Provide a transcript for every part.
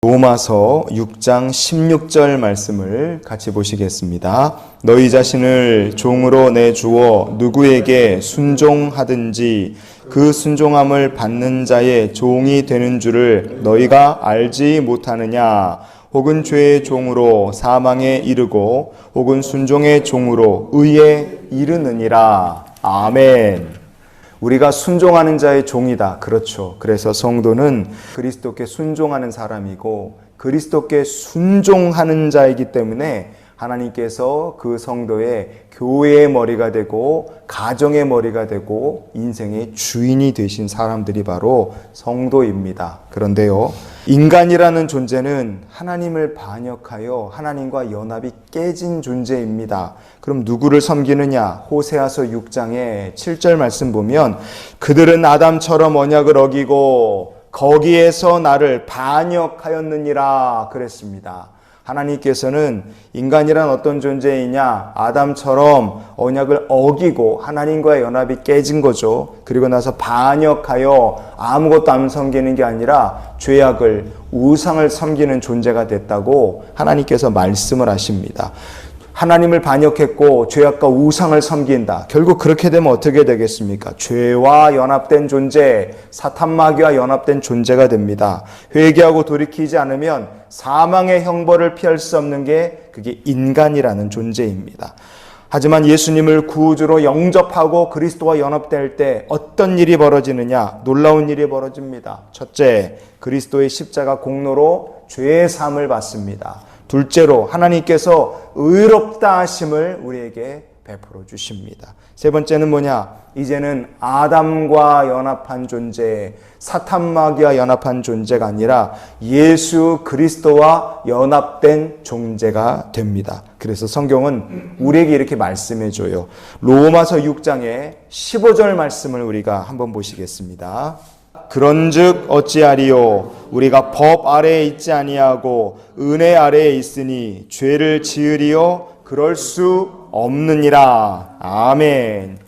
로마서 6장 16절 말씀을 같이 보시겠습니다. 너희 자신을 종으로 내주어 누구에게 순종하든지 그 순종함을 받는 자의 종이 되는 줄을 너희가 알지 못하느냐? 혹은 죄의 종으로 사망에 이르고 혹은 순종의 종으로 의에 이르느니라. 아멘. 우리가 순종하는 자의 종이다. 그렇죠. 그래서 성도는 그리스도께 순종하는 사람이고 그리스도께 순종하는 자이기 때문에 하나님께서 그 성도의 교회의 머리가 되고 가정의 머리가 되고 인생의 주인이 되신 사람들이 바로 성도입니다. 그런데요, 인간이라는 존재는 하나님을 반역하여 하나님과 연합이 깨진 존재입니다. 그럼 누구를 섬기느냐? 호세아서 6장의 7절 말씀 보면 그들은 아담처럼 언약을 어기고 거기에서 나를 반역하였느니라 그랬습니다. 하나님께서는 인간이란 어떤 존재이냐? 아담처럼 언약을 어기고 하나님과의 연합이 깨진 거죠. 그리고 나서 반역하여 아무것도 안 섬기는 게 아니라 죄악을, 우상을 섬기는 존재가 됐다고 하나님께서 말씀을 하십니다. 하나님을 반역했고 죄악과 우상을 섬긴다. 결국 그렇게 되면 어떻게 되겠습니까? 죄와 연합된 존재, 사탄마귀와 연합된 존재가 됩니다. 회개하고 돌이키지 않으면 사망의 형벌을 피할 수 없는 게 그게 인간이라는 존재입니다. 하지만 예수님을 구주로 영접하고 그리스도와 연합될 때 어떤 일이 벌어지느냐? 놀라운 일이 벌어집니다. 첫째, 그리스도의 십자가 공로로 죄의 사함을 받습니다. 둘째로 하나님께서 의롭다 하심을 우리에게 베풀어 주십니다. 세 번째는 뭐냐? 이제는 아담과 연합한 존재, 사탄마귀와 연합한 존재가 아니라 예수 그리스도와 연합된 존재가 됩니다. 그래서 성경은 우리에게 이렇게 말씀해 줘요. 로마서 6장의 15절 말씀을 우리가 한번 보시겠습니다. 그런즉 어찌하리요? 우리가 법 아래에 있지 아니하고 은혜 아래에 있으니 죄를 지으리요? 그럴 수 없느니라. 아멘.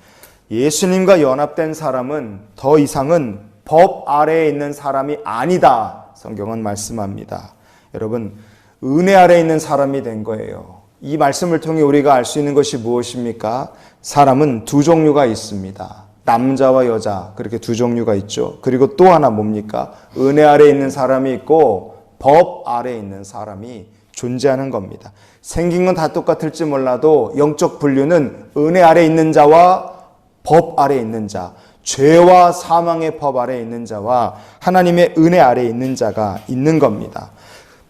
예수님과 연합된 사람은 더 이상은 법 아래에 있는 사람이 아니다. 성경은 말씀합니다. 여러분, 은혜 아래에 있는 사람이 된 거예요. 이 말씀을 통해 우리가 알 수 있는 것이 무엇입니까? 사람은 두 종류가 있습니다. 남자와 여자, 그렇게 두 종류가 있죠. 그리고 또 하나 뭡니까? 은혜 아래에 있는 사람이 있고 법 아래에 있는 사람이 존재하는 겁니다. 생긴 건 다 똑같을지 몰라도 영적 분류는 은혜 아래에 있는 자와 법 아래에 있는 자, 죄와 사망의 법 아래에 있는 자와 하나님의 은혜 아래에 있는 자가 있는 겁니다.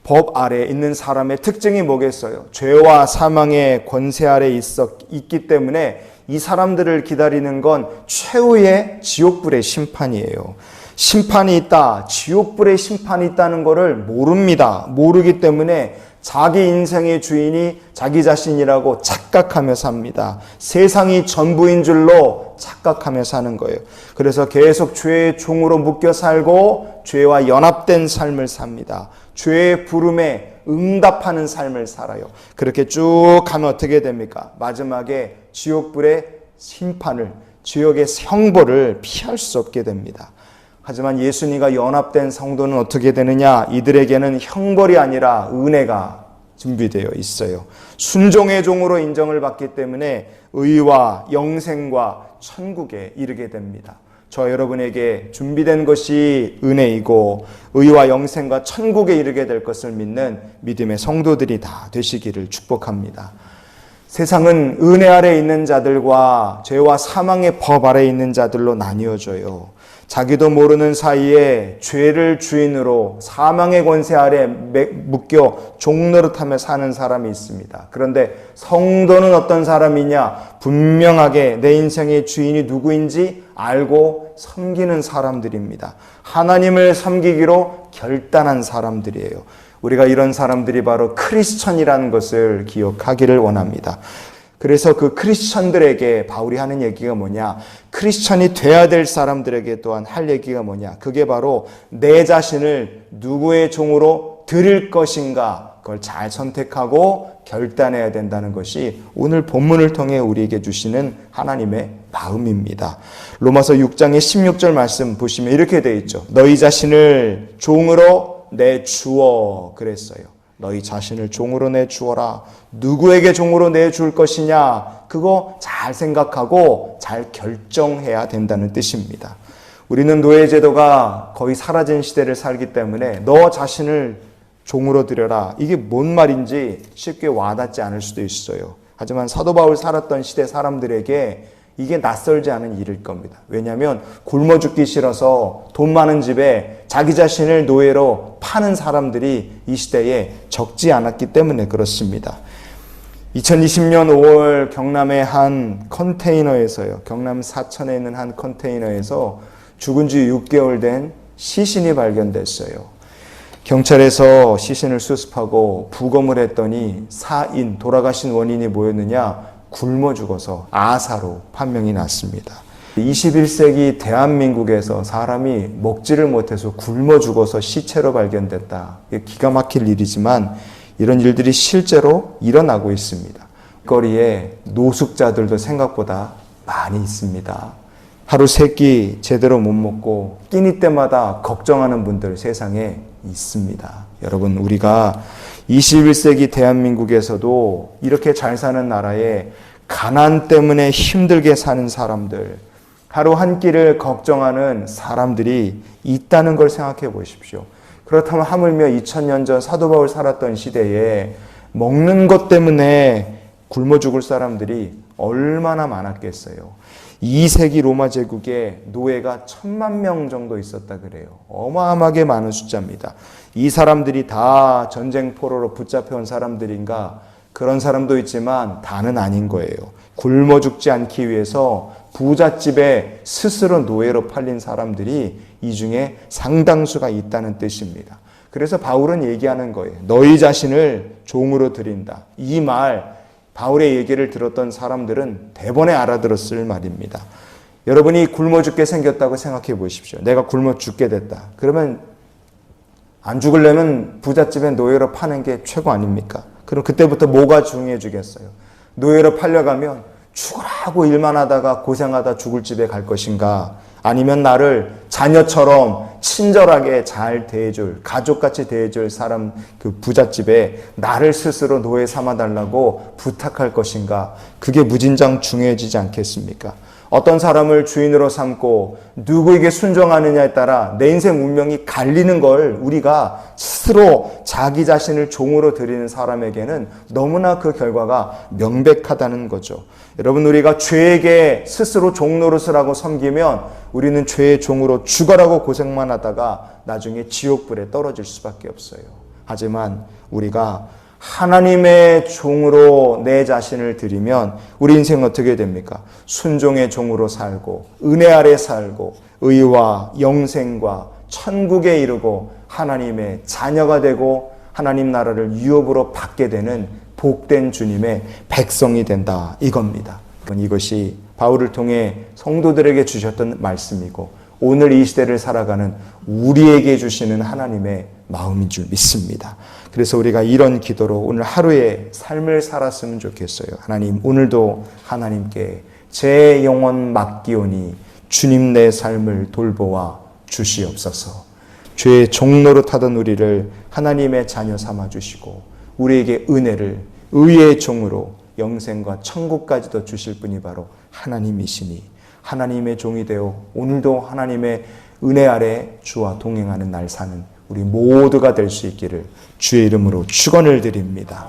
법 아래에 있는 사람의 특징이 뭐겠어요? 죄와 사망의 권세 아래에 있기 때문에 이 사람들을 기다리는 건 최후의 지옥불의 심판이에요. 심판이 있다, 지옥불의 심판이 있다는 것을 모릅니다. 모르기 때문에 자기 인생의 주인이 자기 자신이라고 착각하며 삽니다. 세상이 전부인 줄로 착각하며 사는 거예요. 그래서 계속 죄의 종으로 묶여 살고 죄와 연합된 삶을 삽니다. 죄의 부름에 응답하는 삶을 살아요. 그렇게 쭉 가면 어떻게 됩니까? 마지막에 지옥불의 심판을, 지옥의 형벌을 피할 수 없게 됩니다. 하지만 예수님과 연합된 성도는 어떻게 되느냐? 이들에게는 형벌이 아니라 은혜가 준비되어 있어요. 순종의 종으로 인정을 받기 때문에 의와 영생과 천국에 이르게 됩니다. 저 여러분에게 준비된 것이 은혜이고 의와 영생과 천국에 이르게 될 것을 믿는 믿음의 성도들이 다 되시기를 축복합니다. 세상은 은혜 아래에 있는 자들과 죄와 사망의 법 아래에 있는 자들로 나뉘어져요. 자기도 모르는 사이에 죄를 주인으로 사망의 권세 아래 묶여 종노릇하며 사는 사람이 있습니다. 그런데 성도는 어떤 사람이냐? 분명하게 내 인생의 주인이 누구인지 알고 섬기는 사람들입니다. 하나님을 섬기기로 결단한 사람들이에요. 우리가 이런 사람들이 바로 크리스천이라는 것을 기억하기를 원합니다. 그래서 그 크리스천들에게 바울이 하는 얘기가 뭐냐? 크리스천이 돼야 될 사람들에게 또한 할 얘기가 뭐냐? 그게 바로 내 자신을 누구의 종으로 드릴 것인가? 그걸 잘 선택하고 결단해야 된다는 것이 오늘 본문을 통해 우리에게 주시는 하나님의 마음입니다. 로마서 6장의 16절 말씀 보시면 이렇게 되어 있죠. 너희 자신을 종으로 내주어 그랬어요. 너희 자신을 종으로 내주어라. 누구에게 종으로 내줄 것이냐? 그거 잘 생각하고 잘 결정해야 된다는 뜻입니다. 우리는 노예제도가 거의 사라진 시대를 살기 때문에 너 자신을 종으로 들여라. 이게 뭔 말인지 쉽게 와닿지 않을 수도 있어요. 하지만 사도 바울 살았던 시대 사람들에게 이게 낯설지 않은 일일 겁니다. 왜냐하면 굶어 죽기 싫어서 돈 많은 집에 자기 자신을 노예로 파는 사람들이 이 시대에 적지 않았기 때문에 그렇습니다. 2020년 5월 경남의 한 컨테이너에서요. 경남 사천에 있는 한 컨테이너에서 죽은 지 6개월 된 시신이 발견됐어요. 경찰에서 시신을 수습하고 부검을 했더니 사인, 돌아가신 원인이 뭐였느냐? 굶어 죽어서 아사로 판명이 났습니다. 21세기 대한민국에서 사람이 먹지를 못해서 굶어 죽어서 시체로 발견됐다. 기가 막힐 일이지만 이런 일들이 실제로 일어나고 있습니다. 거리에 노숙자들도 생각보다 많이 있습니다. 하루 세 끼 제대로 못 먹고 끼니 때마다 걱정하는 분들 세상에 있습니다. 여러분, 우리가 21세기 대한민국에서도 이렇게 잘 사는 나라에 가난 때문에 힘들게 사는 사람들, 하루 한 끼를 걱정하는 사람들이 있다는 걸 생각해 보십시오. 그렇다면 하물며 2000년 전 사도 바울 살았던 시대에 먹는 것 때문에 굶어 죽을 사람들이 얼마나 많았겠어요. 2세기 로마 제국에 노예가 1000만 정도 있었다 그래요. 어마어마하게 많은 숫자입니다. 이 사람들이 다 전쟁포로로 붙잡혀온 사람들인가? 그런 사람도 있지만 다는 아닌 거예요. 굶어 죽지 않기 위해서 부잣집에 스스로 노예로 팔린 사람들이 이 중에 상당수가 있다는 뜻입니다. 그래서 바울은 얘기하는 거예요. 너희 자신을 종으로 드린다. 이 말, 바울의 얘기를 들었던 사람들은 대번에 알아들었을 말입니다. 여러분이 굶어 죽게 생겼다고 생각해 보십시오. 내가 굶어 죽게 됐다. 그러면 안 죽으려면 부잣집에 노예로 파는 게 최고 아닙니까? 그럼 그때부터 뭐가 중요해지겠어요? 노예로 팔려가면 죽으라고 일만 하다가 고생하다 죽을 집에 갈 것인가? 아니면 나를 자녀처럼 친절하게 잘 대해줄, 가족같이 대해줄 사람, 그 부잣집에 나를 스스로 노예 삼아달라고 부탁할 것인가? 그게 무진장 중요해지지 않겠습니까? 어떤 사람을 주인으로 삼고 누구에게 순종하느냐에 따라 내 인생 운명이 갈리는 걸 우리가 스스로 자기 자신을 종으로 드리는 사람에게는 너무나 그 결과가 명백하다는 거죠. 여러분, 우리가 죄에게 스스로 종 노릇을 하고 섬기면 우리는 죄의 종으로 죽어라고 고생만 하다가 나중에 지옥불에 떨어질 수밖에 없어요. 하지만 우리가 하나님의 종으로 내 자신을 드리면 우리 인생은 어떻게 됩니까? 순종의 종으로 살고 은혜 아래 살고 의와 영생과 천국에 이르고 하나님의 자녀가 되고 하나님 나라를 유업으로 받게 되는 복된 주님의 백성이 된다, 이겁니다. 이것이 바울을 통해 성도들에게 주셨던 말씀이고 오늘 이 시대를 살아가는 우리에게 주시는 하나님의 마음인 줄 믿습니다. 그래서 우리가 이런 기도로 오늘 하루의 삶을 살았으면 좋겠어요. 하나님, 오늘도 하나님께 제 영혼 맡기오니 주님 내 삶을 돌보아 주시옵소서. 죄의 종노릇 하던 우리를 하나님의 자녀 삼아 주시고 우리에게 은혜를 의의 종으로 영생과 천국까지도 주실 분이 바로 하나님이시니 하나님의 종이 되어 오늘도 하나님의 은혜 아래 주와 동행하는 날 사는 우리 모두가 될 수 있기를 주의 이름으로 축원을 드립니다.